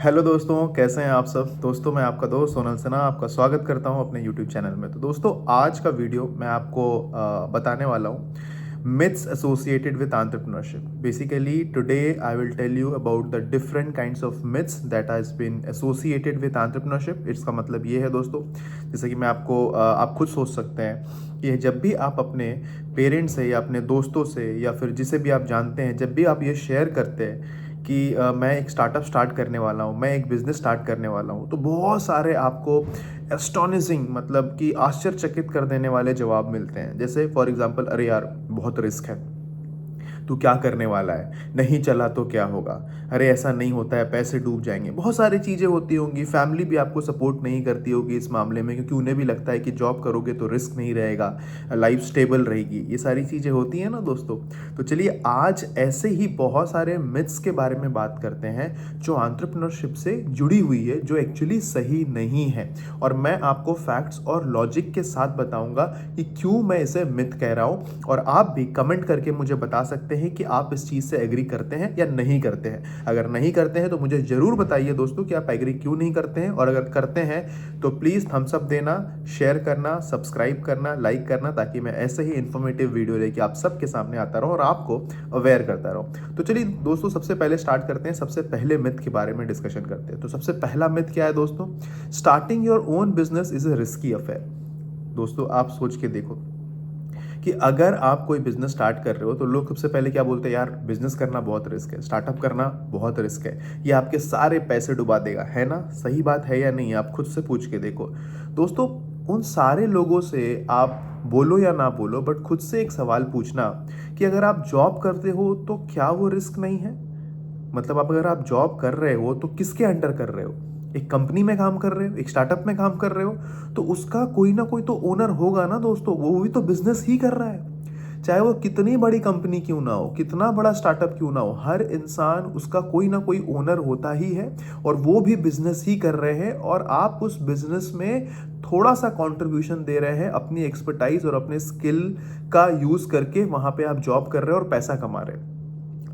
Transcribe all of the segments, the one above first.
Hello दोस्तों, कैसे हैं आप सब। दोस्तों, मैं आपका दोस्त सोनल सिन्हा आपका स्वागत करता हूं अपने यूट्यूब चैनल में। तो दोस्तों, आज का वीडियो मैं आपको बताने वाला हूं myths associated with entrepreneurship. Basically, today I will tell you about the different kinds of myths that has been associated with entrepreneurship. इसका मतलब ये है दोस्तों, जैसे कि मैं आपको आप खुद सोच सकते हैं कि जब भी आप अपने पेरेंट्स से या अपने दोस्तों से या फिर जिसे भी आप जानते हैं, जब भी आप ये शेयर करते हैं कि मैं एक स्टार्टअप स्टार्ट करने वाला हूँ, मैं एक बिज़नेस स्टार्ट करने वाला हूँ, तो बहुत सारे आपको एस्टोनिशिंग मतलब कि आश्चर्यचकित कर देने वाले जवाब मिलते हैं। जैसे फॉर एग्जांपल, अरे यार बहुत रिस्क है, तू क्या करने वाला है, नहीं चला तो क्या होगा, अरे ऐसा नहीं होता है, पैसे डूब जाएंगे। बहुत सारी चीज़ें होती होंगी। फैमिली भी आपको सपोर्ट नहीं करती होगी इस मामले में, क्योंकि उन्हें भी लगता है कि जॉब करोगे तो रिस्क नहीं रहेगा, लाइफ स्टेबल रहेगी। ये सारी चीज़ें होती हैं ना दोस्तों। तो चलिए आज ऐसे ही बहुत सारे मिथ्स के बारे में बात करते हैं जो एंटरप्रेन्योरशिप से जुड़ी हुई है, जो एक्चुअली सही नहीं है। और मैं आपको फैक्ट्स और लॉजिक के साथ बताऊंगा कि क्यों मैं इसे मिथ कह रहा हूं। और आप भी कमेंट करके मुझे बता सकते हैं कि आप इस चीज से एग्री करते हैं या नहीं करते हैं। अगर नहीं करते हैं तो मुझे जरूर बताइए दोस्तों कि आप एग्री क्यों नहीं करते हैं, और अगर करते हैं तो प्लीज थम्स अप देना, शेयर करना, सब्सक्राइब करना, लाइक करना, ताकि मैं ऐसे ही इंफॉर्मेटिव वीडियो लेके आप सबके सामने आता रहूं और आपको अवेयर करता रहूं। तो चलिए दोस्तों, सबसे पहले स्टार्ट करते हैं, सबसे पहले मिथ के बारे में डिस्कशन करते हैं। तो सबसे पहला मिथ क्या है दोस्तों? Starting your own business is a risky affair. दोस्तों, आप सोच के देखो कि अगर आप कोई बिजनेस स्टार्ट कर रहे हो तो लोग सबसे पहले क्या बोलते हैं? यार बिजनेस करना बहुत रिस्क है, स्टार्टअप करना बहुत रिस्क है, ये आपके सारे पैसे डुबा देगा, है ना? सही बात है या नहीं? आप खुद से पूछ के देखो दोस्तों। उन सारे लोगों से आप बोलो या ना बोलो, बट खुद से एक सवाल पूछना कि अगर आप जॉब करते हो तो क्या वो रिस्क नहीं है? मतलब अगर आप जॉब कर रहे हो तो किसके अंडर कर रहे हो? एक कंपनी में काम कर रहे हो, एक स्टार्टअप में काम कर रहे हो, तो उसका कोई ना कोई तो ओनर होगा ना दोस्तों। वो भी तो बिजनेस ही कर रहा है, चाहे वो कितनी बड़ी कंपनी क्यों ना हो, कितना बड़ा स्टार्टअप क्यों ना हो। हर इंसान उसका कोई ना कोई ओनर होता ही है, और वो भी बिजनेस ही कर रहे हैं। और आप उस बिजनेस में थोड़ा सा कंट्रीब्यूशन दे रहे हैं अपनी एक्सपर्टाइज और अपने स्किल का यूज करके। वहां पे आप जॉब कर रहे हो और पैसा कमा रहे हैं।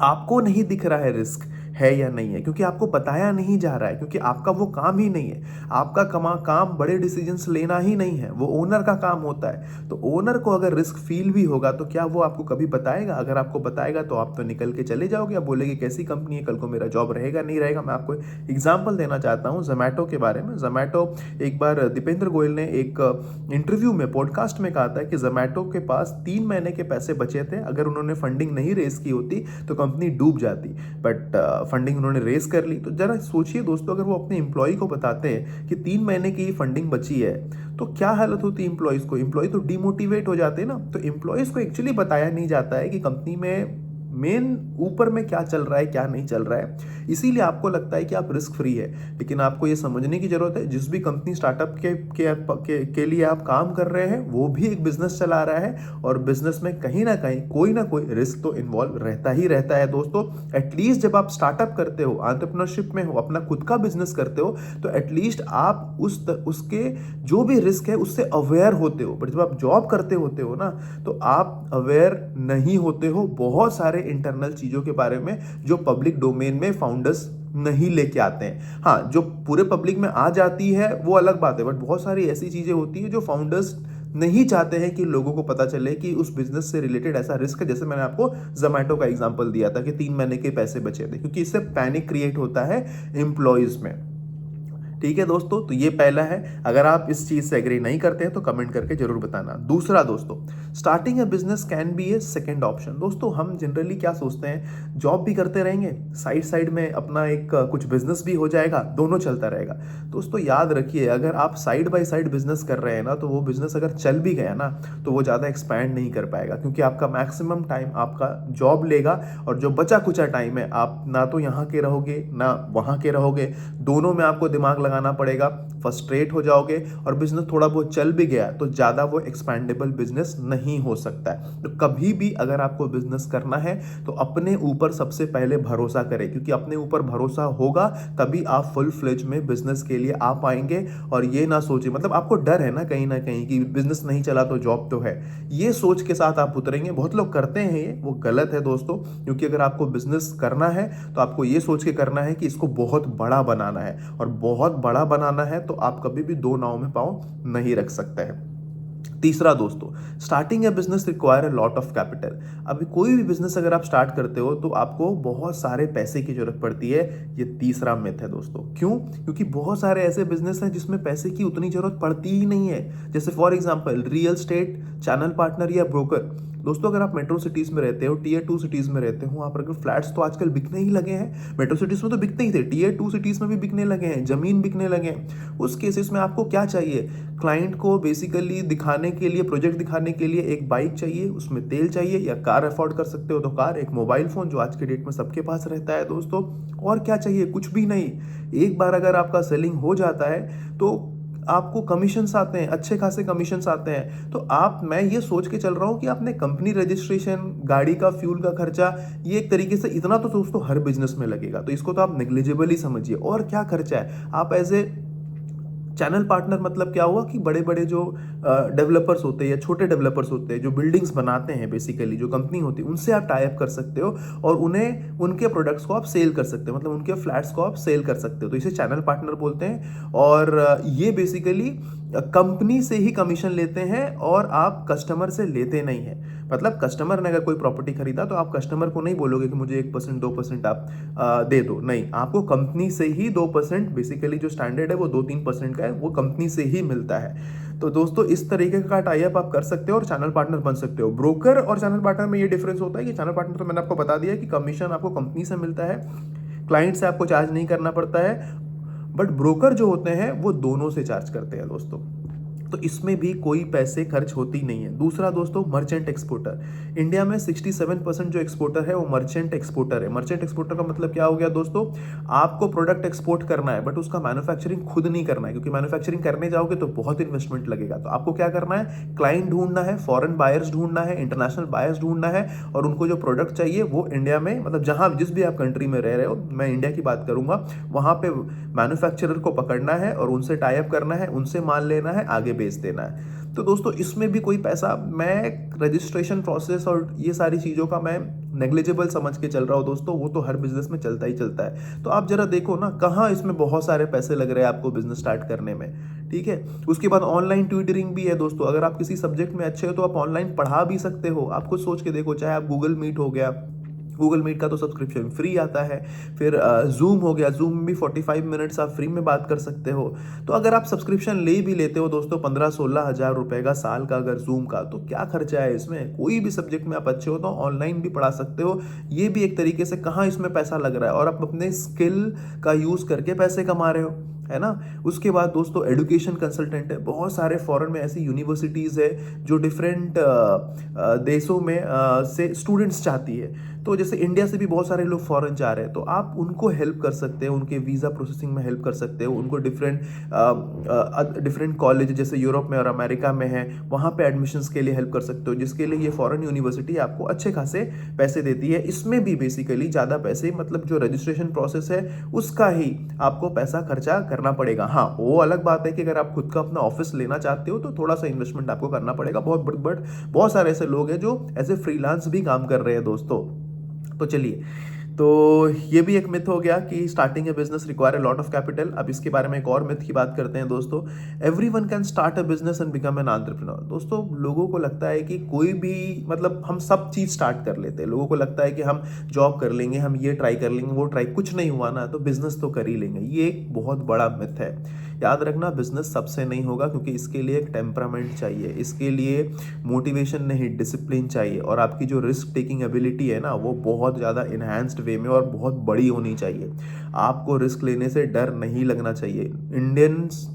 आपको नहीं दिख रहा है रिस्क है या नहीं है, क्योंकि आपको बताया नहीं जा रहा है, क्योंकि आपका वो काम ही नहीं है। आपका काम बड़े डिसीजंस लेना ही नहीं है, वो ओनर का काम होता है। तो ओनर को अगर रिस्क फील भी होगा तो क्या वो आपको कभी बताएगा? अगर आपको बताएगा तो आप तो निकल के चले जाओगे, आप बोलेगे कैसी कंपनी है, कल को मेरा जॉब रहेगा नहीं रहेगा। मैं आपको एग्जाम्पल देना चाहता हूँ जोमैटो के बारे में। जोमैटो, एक बार दीपेंद्र गोयल ने एक इंटरव्यू में, पॉडकास्ट में कहा था कि जोमैटो के पास 3 महीने के पैसे बचे थे। अगर उन्होंने फंडिंग नहीं रेस की होती तो कंपनी डूब जाती, बट फंडिंग उन्होंने रेस कर ली। तो जरा सोचिए दोस्तों, अगर वो अपने एम्प्लॉय को बताते हैं कि 3 महीने की फंडिंग बची है, तो क्या हालत होती है एम्प्लॉयज को? एम्प्लॉय तो डिमोटिवेट हो जाते हैं ना। तो एम्प्लॉयज को एक्चुअली बताया नहीं जाता है कि कंपनी में मेन ऊपर में क्या चल रहा है, क्या नहीं चल रहा है। इसीलिए आपको लगता है कि आप रिस्क फ्री है, लेकिन आपको ये समझने की जरूरत है, जिस भी कंपनी स्टार्टअप के लिए आप काम कर रहे हैं, वो भी एक बिजनेस चला रहा है। और बिजनेस में कहीं ना कोई रिस्क तो इन्वॉल्व रहता ही रहता है दोस्तों। एटलीस्ट जब आप स्टार्टअप करते हो, एंटरप्रेन्योरशिप में हो, अपना खुद का बिजनेस करते हो, तो एटलीस्ट आप उसके जो भी रिस्क है उससे अवेयर होते हो। बट जब आप जॉब करते होते हो ना, तो आप अवेयर नहीं होते हो बहुत सारे इंटरनल चीजों के बारे में, जो पब्लिक डोमेन में फाउंडर्स नहीं लेके आते हैं। हाँ, जो पूरे पब्लिक में आ जाती है वो अलग बात है, बट बहुत सारी ऐसी चीजें होती है जो फाउंडर्स नहीं चाहते हैं कि लोगों को पता चले कि उस बिजनेस से रिलेटेड ऐसा रिस्क है। जैसे मैंने आपको जोमैटो का एग्जांपल दिया था कि 3 महीने के पैसे बचे थे, क्योंकि इससे पैनिक क्रिएट होता है एम्प्लॉयज में। ठीक है दोस्तों, तो ये पहला है। अगर आप इस चीज से एग्री नहीं करते हैं तो कमेंट करके जरूर बताना। दूसरा दोस्तों, starting a business can be A second option. दोस्तों, हम जनरली क्या सोचते हैं, जॉब भी करते रहेंगे, साइड साइड में अपना एक कुछ बिजनेस भी हो जाएगा, दोनों चलता रहेगा। दोस्तों याद रखिए, अगर आप साइड बाय साइड बिजनेस कर रहे हैं ना, तो वो बिजनेस अगर चल भी गया ना, तो वो ज्यादा एक्सपैंड नहीं कर पाएगा, क्योंकि आपका मैक्सिमम टाइम आपका जॉब लेगा। और जो बचा कुचा टाइम है, आप ना तो यहाँ के रहोगे ना वहां के रहोगे, दोनों में आपको दिमाग लगाना पड़ेगा, फ्रस्ट्रेट हो जाओगे, और बिजनेस थोड़ा बहुत चल भी गया तो ज़्यादा वो एक्सपैंडेबल बिजनेस नहीं हो सकता है। तो कभी भी अगर आपको बिजनेस करना है तो अपने ऊपर सबसे पहले भरोसा करें, क्योंकि अपने ऊपर भरोसा होगा तभी आप फुल फ्लेज में बिजनेस के लिए आ पाएंगे। और ये ना सोचिए, मतलब आपको डर है ना कहीं कि बिजनेस नहीं चला तो जॉब तो है, ये सोच के साथ आप उतरेंगे। बहुत लोग करते हैं ये, वो गलत है दोस्तों, क्योंकि अगर आपको बिजनेस करना है तो आपको ये सोच के करना है कि इसको बहुत बड़ा बनाना है, और बहुत बड़ा बनाना है तो आप कभी भी दो नाव में पाँव नहीं रख सकते हैं। तीसरा दोस्तों, starting A business require a lot of capital. अभी कोई भी बिजनेस अगर आप स्टार्ट करते हो तो आपको बहुत सारे पैसे की जरूरत पड़ती है। ये तीसरा मिथ है दोस्तों। क्यों? क्योंकि बहुत सारे ऐसे बिजनेस हैं जिसमें पैसे की उतनी जरूरत पड़ती ही नहीं है। जैसे for example real estate, channel partner या ब्रोकर। दोस्तों अगर आप मेट्रो सिटीज में रहते हो, टीयर 2 सिटीज में रहते हो, वहां पर अगर फ्लैट्स तो आजकल बिकने ही लगे हैं। मेट्रो सिटीज में तो बिकते ही थे, टीयर 2 सिटीज में भी बिकने लगे हैं, जमीन बिकने लगे हैं। उस केसेस में आपको क्या चाहिए? क्लाइंट को बेसिकली दिखाने के लिए, प्रोजेक्ट दिखाने के लिए एक बाइक चाहिए, उसमें तेल चाहिए, या कार अफोर्ड कर सकते हो तो कार, एक मोबाइल फोन जो आज के डेट में सबके पास रहता है दोस्तों। और क्या चाहिए? कुछ भी नहीं। एक बार अगर आपका सेलिंग हो जाता है तो आपको कमीशंस आते हैं, अच्छे खासे कमीशंस आते हैं। तो मैं ये सोच के चल रहा हूँ कि आपने कंपनी रजिस्ट्रेशन, गाड़ी का फ्यूल का खर्चा, ये एक तरीके से इतना तो दोस्तों हर बिजनेस में लगेगा, तो इसको तो आप नेग्लिजिबल ही समझिए। और क्या खर्चा है? आप एज ए चैनल पार्टनर मतलब क्या हुआ कि बड़े बड़े जो डेवलपर्स होते हैं या छोटे डेवलपर्स होते हैं जो बिल्डिंग्स बनाते हैं, बेसिकली जो कंपनी होती है, उनसे आप टाई अप कर सकते हो और उन्हें उनके प्रोडक्ट्स को आप सेल कर सकते हो, मतलब उनके फ्लैट्स को आप सेल कर सकते हो। तो इसे चैनल पार्टनर बोलते हैं। और ये बेसिकली कंपनी से ही कमीशन लेते हैं और आप कस्टमर से लेते नहीं हैं। मतलब कस्टमर ने अगर कोई प्रॉपर्टी खरीदा तो आप कस्टमर को नहीं बोलोगे कि मुझे 1% 2% आप दे दो, नहीं, आपको कंपनी से ही 2%, बेसिकली जो स्टैंडर्ड है वो 2-3% का है, वो कंपनी से ही मिलता है। तो दोस्तों इस तरीके का टाई अप आप कर सकते हो और चैनल पार्टनर बन सकते हो। ब्रोकर और चैनल पार्टनर में ये डिफरेंस होता है कि चैनल पार्टनर तो मैंने आपको बता दिया कि कमीशन आपको कंपनी से मिलता है, क्लाइंट से आपको चार्ज नहीं करना पड़ता है। बट ब्रोकर जो होते हैं वो दोनों से चार्ज करते हैं दोस्तों, तो इसमें भी कोई पैसे खर्च होती नहीं है। दूसरा दोस्तों, मर्चेंट एक्सपोर्टर। इंडिया में 67% जो एक्सपोर्टर है वो मर्चेंट एक्सपोर्टर है। मर्चेंट एक्सपोर्टर का मतलब क्या हो गया दोस्तों? आपको प्रोडक्ट एक्सपोर्ट करना है बट उसका मैन्युफैक्चरिंग खुद नहीं करना है, क्योंकि मैन्युफैक्चरिंग करने जाओगे तो बहुत इन्वेस्टमेंट लगेगा। तो आपको क्या करना है? क्लाइंट ढूंढना है, फॉरेन बायर्स ढूंढना है, इंटरनेशनल बायर्स ढूंढना है, और उनको जो प्रोडक्ट चाहिए वो इंडिया में, मतलब जहां जिस भी आप कंट्री में रह रहे हो, मैं इंडिया की बात करूंगा, वहां पे मैन्युफैक्चरर को पकड़ना है और उनसे टाई अप करना है, उनसे माल लेना है, आगे बेच देना है। तो दोस्तों इसमें भी कोई पैसा, मैं रजिस्ट्रेशन प्रोसेस और ये सारी चीज़ों का मैं नेग्लिजिबल समझ के चल रहा हूँ दोस्तों, वो तो हर बिजनेस में चलता ही चलता है। तो आप जरा देखो ना, कहाँ इसमें बहुत सारे पैसे लग रहे हैं आपको बिजनेस स्टार्ट करने में, ठीक है। उसके बाद ऑनलाइन ट्यूटरिंग भी है दोस्तों। अगर आप किसी सब्जेक्ट में अच्छे हो तो आप ऑनलाइन पढ़ा भी सकते हो। आप खुद सोच के देखो, चाहे आप गूगल मीट हो गया, गूगल मीट का तो सब्सक्रिप्शन फ्री आता है, फिर जूम हो गया, जूम में भी 45 मिनट्स आप फ्री में बात कर सकते हो। तो अगर आप सब्सक्रिप्शन ले भी लेते हो दोस्तों 15-16 हज़ार रुपए का साल का अगर जूम का, तो क्या खर्चा है इसमें? कोई भी सब्जेक्ट में आप अच्छे हो तो ऑनलाइन भी पढ़ा सकते हो। ये भी एक तरीके से, कहाँ इसमें पैसा लग रहा है और आप अपने स्किल का यूज करके पैसे कमा रहे हो, है ना। उसके बाद दोस्तों एजुकेशन कंसल्टेंट है। बहुत सारे फॉरेन में ऐसी यूनिवर्सिटीज़ है जो डिफरेंट देशों में से स्टूडेंट्स चाहती है। तो जैसे इंडिया से भी बहुत सारे लोग फॉरेन जा रहे हैं, तो आप उनको हेल्प कर सकते हो, उनके वीज़ा प्रोसेसिंग में हेल्प कर सकते हो, उनको डिफरेंट कॉलेज जैसे यूरोप में और अमेरिका में है, वहाँ पे एडमिशन्स के लिए हेल्प कर सकते हो, जिसके लिए ये फॉरेन यूनिवर्सिटी आपको अच्छे खासे पैसे देती है। इसमें भी बेसिकली ज़्यादा पैसे, मतलब जो रजिस्ट्रेशन प्रोसेस है उसका ही आपको पैसा खर्चा करना पड़ेगा। हाँ, वो अलग बात है कि अगर आप खुद का अपना ऑफिस लेना चाहते हो तो थोड़ा सा इन्वेस्टमेंट आपको करना पड़ेगा। बहुत सारे ऐसे लोग हैं जो एज ए फ्रीलांस भी काम कर रहे हैं दोस्तों। तो चलिए, तो ये भी एक मिथ हो गया कि starting A business require a lot of capital. अब इसके बारे में एक और मिथ की बात करते हैं दोस्तों। Everyone can start a business and become an entrepreneur. दोस्तों लोगों को लगता है कि कोई भी, मतलब हम सब चीज़ स्टार्ट कर लेते हैं। लोगों को लगता है कि हम जॉब कर लेंगे, हम ये ट्राई कर लेंगे, वो ट्राई, कुछ नहीं हुआ ना तो बिजनेस तो कर ही लेंगे। ये एक बहुत बड़ा मिथ है। याद रखना, बिजनेस सबसे नहीं होगा, क्योंकि इसके लिए एक टेम्परामेंट चाहिए, इसके लिए मोटिवेशन नहीं, डिसिप्लिन चाहिए, और आपकी जो रिस्क टेकिंग एबिलिटी है ना, वो बहुत ज़्यादा इन्हांस्ड वे में और बहुत बड़ी होनी चाहिए। आपको रिस्क लेने से डर नहीं लगना चाहिए। इंडियंस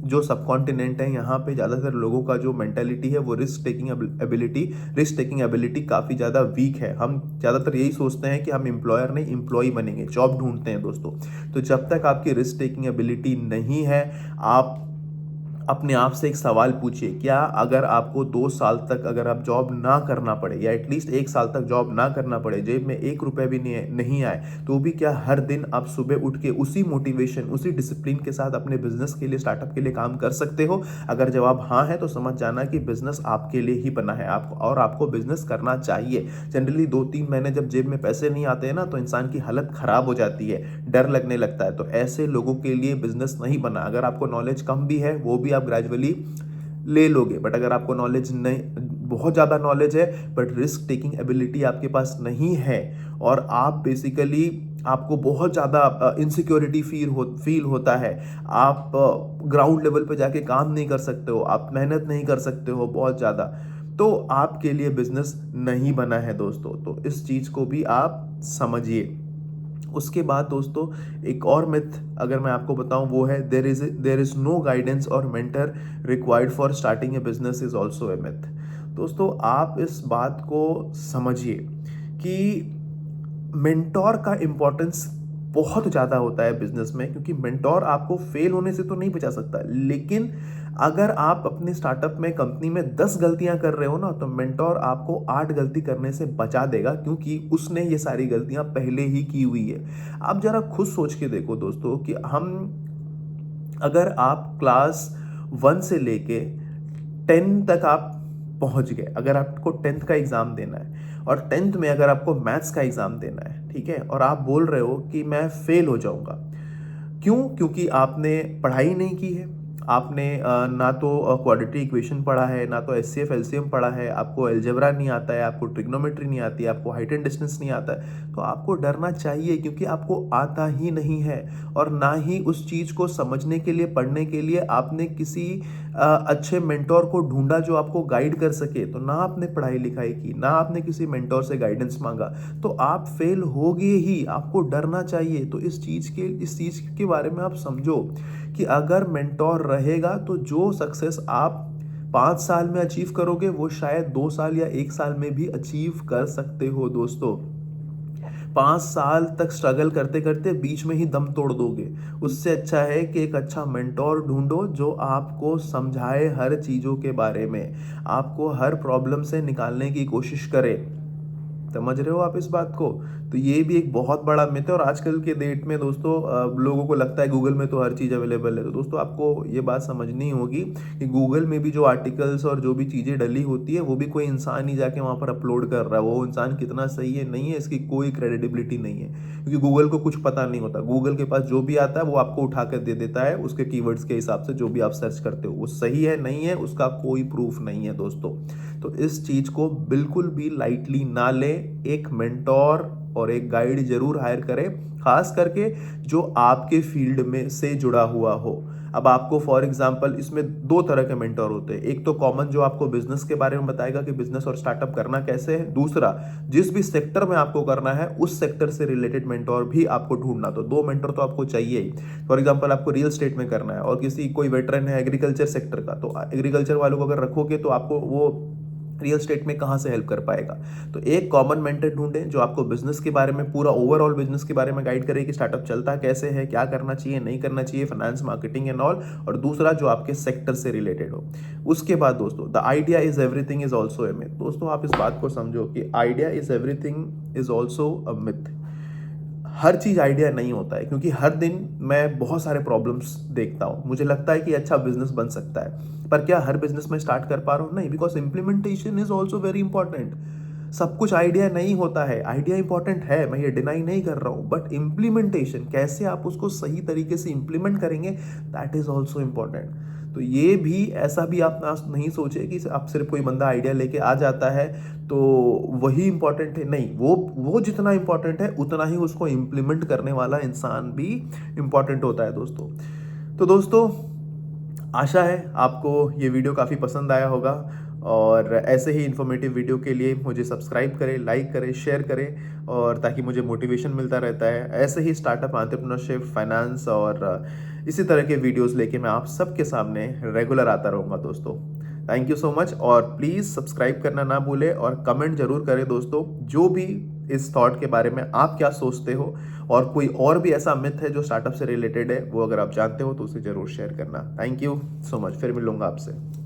जो सब कॉन्टिनेंट है यहाँ पे ज़्यादातर लोगों का जो मेंटेलिटी है वो रिस्क टेकिंग एबिलिटी काफ़ी ज़्यादा वीक है। हम ज़्यादातर यही सोचते हैं कि हम एम्प्लॉयर नहीं एम्प्लॉय बनेंगे, जॉब ढूंढते हैं दोस्तों। तो जब तक आपकी रिस्क टेकिंग एबिलिटी नहीं है, आप अपने आप से एक सवाल पूछिए, क्या अगर आपको 2 साल तक अगर आप जॉब ना करना पड़े या एटलीस्ट 1 साल तक जॉब ना करना पड़े, जेब में 1 रुपये भी नहीं आए, तो भी क्या हर दिन आप सुबह उठ के उसी मोटिवेशन उसी डिसिप्लिन के साथ अपने बिजनेस के लिए स्टार्टअप के लिए काम कर सकते हो? अगर जवाब हाँ है तो समझ जाना कि बिजनेस आपके लिए ही बना है, आपको और आपको बिजनेस करना चाहिए। जनरली 2-3 महीने जब जेब में पैसे नहीं आते हैं ना, तो इंसान की हालत खराब हो जाती है, डर लगने लगता है। तो ऐसे लोगों के लिए बिजनेस नहीं बना। अगर आपको नॉलेज कम भी है वो भी आप ग्रेजुअली ले लोगे, बट अगर आपको नॉलेज नहीं, बहुत ज़्यादा नॉलेज है बट रिस्क टेकिंग एबिलिटी आपके पास नहीं है और आप बेसिकली आपको बहुत ज़्यादा इनसिक्योरिटी फील होता है, आप ग्राउंड लेवल पे जाके काम नहीं कर सकते हो, आप मेहनत नहीं कर सकते हो बहुत ज़्यादा, तो आपके लिए बिजनेस नहीं बना है दोस्तों। तो इस चीज़ को भी आप समझिए। उसके बाद दोस्तों एक और मिथ अगर मैं आपको बताऊं वो है देयर इज नो गाइडेंस और mentor required for starting A business is also a myth. दोस्तों आप इस बात को समझिए कि मेंटोर का इम्पोर्टेंस बहुत ज़्यादा होता है बिजनेस में, क्योंकि मेंटोर आपको फेल होने से तो नहीं बचा सकता, लेकिन अगर आप अपने स्टार्टअप में कंपनी में 10 गलतियां कर रहे हो ना, तो मेंटोर आपको 8 गलती करने से बचा देगा, क्योंकि उसने ये सारी गलतियां पहले ही की हुई है। आप जरा खुद सोच के देखो दोस्तों कि अगर आप क्लास 1 से लेके 10 तक आप पहुंच गए, अगर आपको 10th का एग्ज़ाम देना है और 10th में अगर आपको मैथ्स का एग्ज़ाम देना है, ठीक है, और आप बोल रहे हो कि मैं फेल हो जाऊंगा, क्यों? क्योंकि आपने पढ़ाई नहीं की है, आपने ना तो क्वाड्रेटिक इक्वेशन पढ़ा है, ना तो एचसीएफ एलसीएम पढ़ा है, आपको अलजेब्रा नहीं आता है, आपको ट्रिग्नोमेट्री नहीं आती है, आपको हाइट एंड डिस्टेंस नहीं आता है, तो आपको डरना चाहिए, क्योंकि आपको आता ही नहीं है और ना ही उस चीज़ को समझने के लिए पढ़ने के लिए आपने किसी अच्छे मेंटोर को ढूंढा जो आपको गाइड कर सके। तो ना आपने पढ़ाई लिखाई की, ना आपने किसी मेंटोर से गाइडेंस मांगा, तो आप फेल होगे ही। आपको डरना चाहिए। तो इस चीज़ के बारे में आप समझो कि अगर मेंटोर रहेगा तो जो सक्सेस आप 5 साल में अचीव करोगे वो शायद 2 साल या 1 साल में भी अचीव कर सकते हो दोस्तों। 5 साल तक स्ट्रगल करते करते बीच में ही दम तोड़ दोगे। उससे अच्छा है कि एक अच्छा मेंटोर ढूंढो जो आपको समझाए हर चीज़ों के बारे में, आपको हर प्रॉब्लम से निकालने की कोशिश करे। समझ रहे हो आप इस बात को? तो ये भी एक बहुत बड़ा मिथ है। और आजकल के डेट में दोस्तों लोगों को लगता है गूगल में तो हर चीज़ अवेलेबल है। तो दोस्तों आपको ये बात समझनी होगी कि गूगल में भी जो आर्टिकल्स और जो भी चीज़ें डली होती है वो भी कोई इंसान ही जाके वहाँ पर अपलोड कर रहा है। वो इंसान कितना सही है नहीं है इसकी कोई क्रेडिबिलिटी नहीं है, क्योंकि गूगल को कुछ पता नहीं होता। गूगल के पास जो भी आता है वो आपको उठा कर दे देता है उसके कीवर्ड्स के हिसाब से। जो भी आप सर्च करते हो वो सही है नहीं है उसका कोई प्रूफ नहीं है दोस्तों। तो इस चीज़ को बिल्कुल भी लाइटली ना ले। एक मेंटोर और एक गाइड जरूर हायर करें, खास करके जो आपके फील्ड में से जुड़ा हुआ हो। अब आपको फॉर एग्जांपल इसमें 2 तरह के मेंटोर होते हैं। एक तो कॉमन जो आपको बिजनेस के बारे में बताएगा कि बिजनेस और स्टार्टअप करना कैसे है। दूसरा जिस भी सेक्टर में आपको करना है उस सेक्टर से रिलेटेड मेंटोर भी आपको ढूंढना। तो 2 मेंटोर तो आपको चाहिए ही। फॉर एग्जांपल आपको रियल एस्टेट में करना है और कोई वेटरन है एग्रीकल्चर सेक्टर का, तो एग्रीकल्चर वालों को अगर रखोगे तो आपको वो रियल स्टेट में कहाँ से हेल्प कर पाएगा। तो एक कॉमन मेंटर ढूंढें जो आपको बिजनेस के बारे में, पूरा ओवरऑल बिजनेस के बारे में गाइड करे कि स्टार्टअप चलता कैसे है, क्या करना चाहिए नहीं करना चाहिए, फाइनेंस मार्केटिंग एंड ऑल। और दूसरा जो आपके सेक्टर से रिलेटेड हो। उसके बाद दोस्तों the idea is everything is also a myth. दोस्तों आप इस बात को समझो कि idea is everything is also a myth. Her cheese idea नहीं होता है, क्योंकि हर दिन मैं बहुत सारे प्रॉब्लम्स देखता हूँ। मुझे लगता है कि अच्छा बिजनेस बन सकता है, पर क्या हर बिजनेस में स्टार्ट कर पा रहा हूँ? नहीं, because implementation is also very important. सब कुछ आइडिया नहीं होता है, आइडिया इंपॉर्टेंट है, मैं ये डिनाई नहीं कर रहा हूँ, बट इम्प्लीमेंटेशन कैसे आप उसको सही तरीके से इम्प्लीमेंट करेंगे, दैट इज ऑल्सो इंपॉर्टेंट। तो ये भी ऐसा भी आप ना नहीं सोचे कि आप सिर्फ कोई बंदा आइडिया लेके आ जाता है तो वही इंपॉर्टेंट है। नहीं, वो जितना इंपॉर्टेंट है उतना ही उसको इम्प्लीमेंट करने वाला इंसान भी इंपॉर्टेंट होता है दोस्तों। तो दोस्तों आशा है आपको ये वीडियो काफ़ी पसंद आया होगा और ऐसे ही इन्फॉर्मेटिव वीडियो के लिए मुझे सब्सक्राइब करें, लाइक करें, शेयर करें, और ताकि मुझे मोटिवेशन मिलता रहता है। ऐसे ही स्टार्टअप, एंटरप्रेन्योरशिप, फाइनेंस और इसी तरह के वीडियोस लेके मैं आप सबके सामने रेगुलर आता रहूँगा दोस्तों। थैंक यू सो मच, और प्लीज़ सब्सक्राइब करना ना भूलें और कमेंट जरूर करें दोस्तों, जो भी इस थॉट के बारे में आप क्या सोचते हो, और कोई और भी ऐसा मिथ है जो स्टार्टअप से रिलेटेड है, वो अगर आप जानते हो तो उसे जरूर शेयर करना। थैंक यू सो मच, फिर मिलूंगा आपसे।